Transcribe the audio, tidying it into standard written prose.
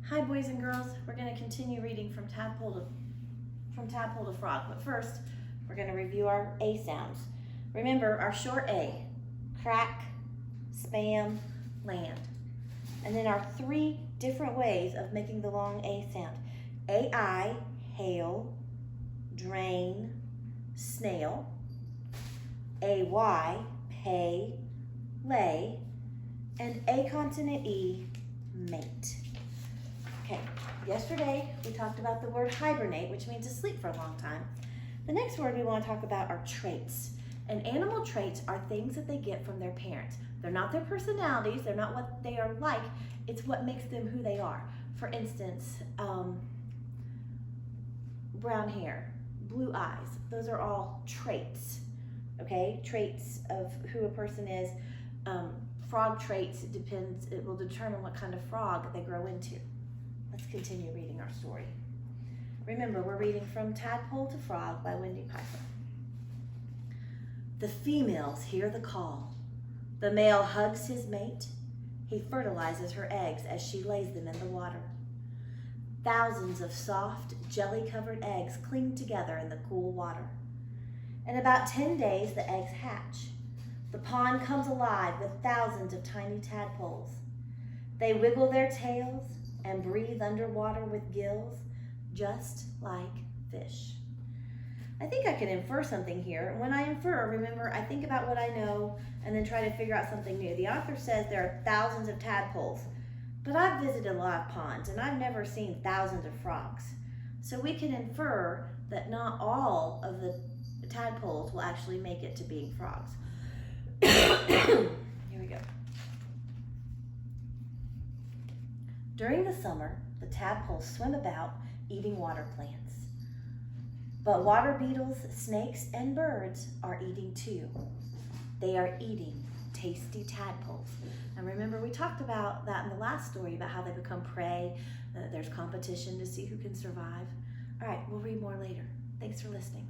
Hi boys and girls, we're going to continue reading from Tadpole to Frog, but first we're going to review our A sounds. Remember our short A, crack, spam, land. And then our three different ways of making the long A sound. AI, hail, drain, snail. AY, pay, lay. And A consonant E, mate. Okay, yesterday we talked about the word hibernate, which means to sleep for a long time. The next word we want to talk about are traits. And animal traits are things that they get from their parents. They're not their personalities, they're not what they are like, it's what makes them who they are. For instance, brown hair, blue eyes, those are all traits, okay? Traits of who a person is. Frog traits, it will determine what kind of frog they grow into. Let's continue reading our story. Remember, we're reading from Tadpole to Frog by Wendy Piper. The females hear the call. The male hugs his mate. He fertilizes her eggs as she lays them in the water. Thousands of soft, jelly-covered eggs cling together in the cool water. In about 10 days, the eggs hatch. The pond comes alive with thousands of tiny tadpoles. They wiggle their tails and breathe underwater with gills, just like fish. I think I can infer something here. When I infer, remember, I think about what I know and then try to figure out something new. The author says there are thousands of tadpoles, but I've visited a lot of ponds and I've never seen thousands of frogs. So we can infer that not all of the tadpoles will actually make it to being frogs. Here we go. During the summer, the tadpoles swim about eating water plants. But water beetles, snakes, and birds are eating too. They are eating tasty tadpoles. And remember, we talked about that in the last story about how they become prey. There's competition to see who can survive. All right, we'll read more later. Thanks for listening.